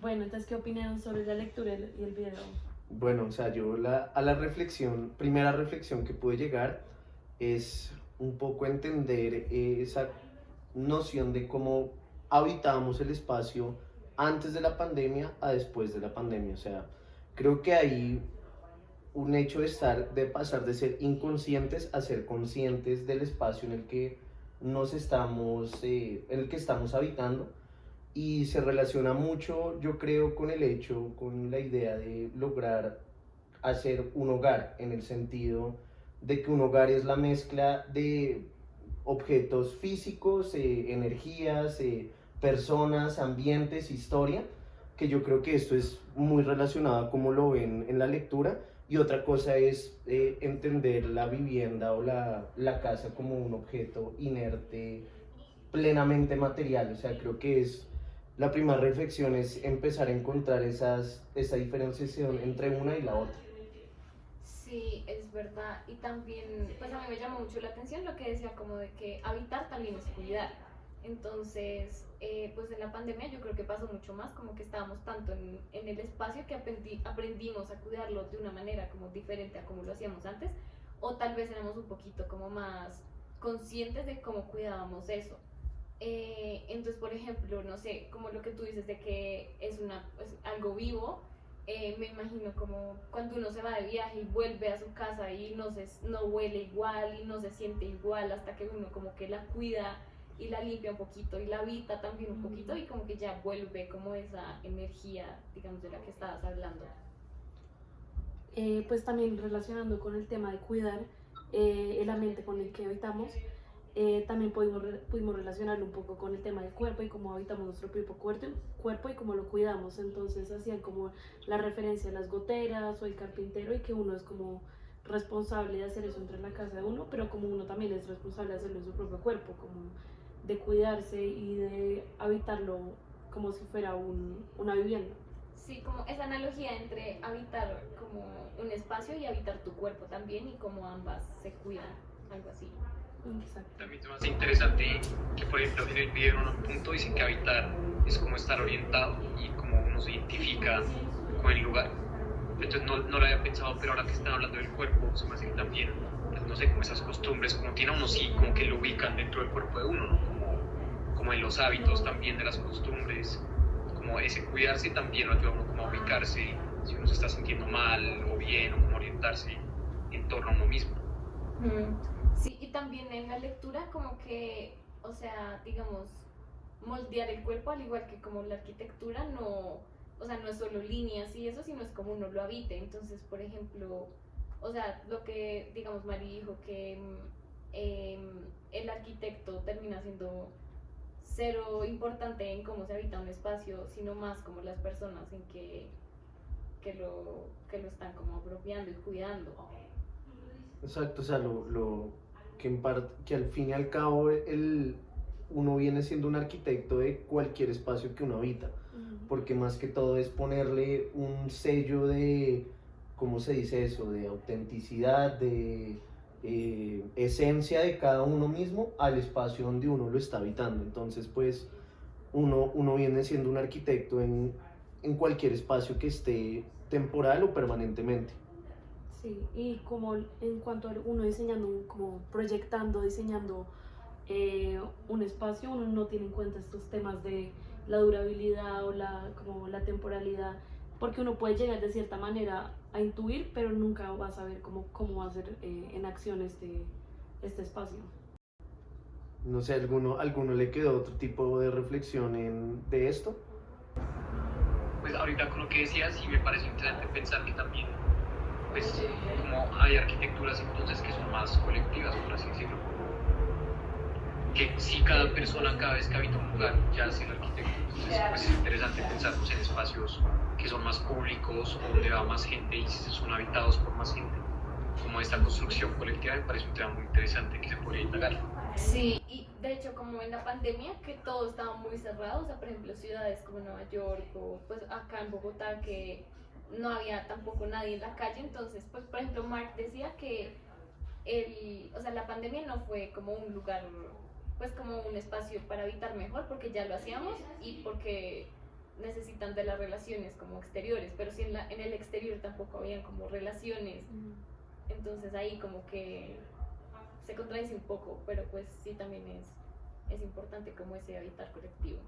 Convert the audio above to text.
Bueno, entonces, ¿qué opinaron sobre la lectura y el video? Bueno, o sea, a la reflexión, primera reflexión que pude llegar es un poco entender esa noción de cómo habitábamos el espacio antes de la pandemia a después de la pandemia. O sea, creo que hay un hecho de pasar de ser inconscientes a ser conscientes del espacio en el que en el que estamos habitando, y se relaciona mucho, yo creo, con el hecho, con la idea de lograr hacer un hogar, en el sentido de que un hogar es la mezcla de objetos físicos, energías, personas, ambientes, historia, que yo creo que esto es muy relacionado a cómo lo ven en la lectura. Y otra cosa es entender la vivienda o la casa como un objeto inerte, plenamente material. O sea, creo que es la primera reflexión es empezar a encontrar esa diferenciación entre una y la otra. Sí, es verdad. Y también, pues a mí me llamó mucho la atención lo que decía como de que habitar también es cuidar. Entonces, pues en la pandemia yo creo que pasó mucho más, como que estábamos tanto en el espacio que aprendimos a cuidarlo de una manera como diferente a como lo hacíamos antes, o tal vez éramos un poquito como más conscientes de cómo cuidábamos eso. Entonces, por ejemplo, no sé, como lo que tú dices de que es algo vivo, me imagino como cuando uno se va de viaje y vuelve a su casa y no huele igual y no se siente igual hasta que uno como que la cuida y la limpia un poquito y la habita también un poquito y como que ya vuelve como esa energía, digamos, de la que estabas hablando. Pues también relacionando con el tema de cuidar el ambiente con el que habitamos, también pudimos relacionarlo un poco con el tema del cuerpo y cómo habitamos nuestro propio cuerpo y cómo lo cuidamos. Entonces hacían como la referencia a las goteras o el carpintero y que uno es como responsable de hacer eso entre la casa de uno, pero como uno también es responsable de hacerlo en su propio cuerpo, como de cuidarse y de habitarlo como si fuera una vivienda. Sí, como esa analogía entre habitar como un espacio y habitar tu cuerpo también y cómo ambas se cuidan, algo así. Exacto. También se me hace interesante que, por ejemplo, en el video en un punto dicen que habitar es como estar orientado y como uno se identifica con el lugar. Entonces no lo había pensado, pero ahora que están hablando del cuerpo, se me hace que también, pues, no sé, como esas costumbres, como tiene uno, sí, como que lo ubican dentro del cuerpo de uno, ¿no? Como en los hábitos también de las costumbres, como ese cuidarse también lo ayuda a uno como a ubicarse, si uno se está sintiendo mal o bien, o como orientarse en torno a uno mismo. Sí, y también en la lectura como que, o sea, digamos, moldear el cuerpo al igual que como la arquitectura no, o sea, no es solo líneas y eso, sino es como uno lo habite. Entonces, por ejemplo, o sea, lo que, digamos, Mari dijo que el arquitecto termina siendo cero importante en cómo se habita un espacio, sino más como las personas en que lo están como apropiando y cuidando. Exacto, o sea, que al fin y al cabo uno viene siendo un arquitecto de cualquier espacio que uno habita, porque más que todo es ponerle un sello de, ¿cómo se dice eso?, de autenticidad, de esencia de cada uno mismo al espacio donde uno lo está habitando. Entonces, pues, uno viene siendo un arquitecto en cualquier espacio que esté temporal o permanentemente. Sí, y como en cuanto a uno diseñando, como proyectando, diseñando un espacio, uno no tiene en cuenta estos temas de la durabilidad o como la temporalidad, porque uno puede llegar de cierta manera a intuir, pero nunca va a saber cómo va a ser en acción este espacio. No sé, ¿alguno le quedó otro tipo de reflexión de esto? Pues ahorita con lo que decías, sí me pareció interesante pensar que también, pues, como hay arquitecturas entonces que son más colectivas, por así decirlo, que si cada persona cada vez que habita un lugar ya es el arquitecto, entonces pues es interesante pensar pues, en espacios que son más públicos o donde va más gente y son habitados por más gente, como esta construcción colectiva. Me parece un tema muy interesante que se podría indagar. Sí, y de hecho como en la pandemia que todo estaba muy cerrado, o sea, por ejemplo, ciudades como Nueva York o pues acá en Bogotá que no había tampoco nadie en la calle, entonces pues por ejemplo Mark decía que o sea, la pandemia no fue como un lugar, pues como un espacio para habitar mejor porque ya lo hacíamos y porque necesitan de las relaciones como exteriores, pero si en el exterior tampoco habían como relaciones, entonces ahí como que se contradice un poco, pero pues sí también es importante como ese habitar colectivo.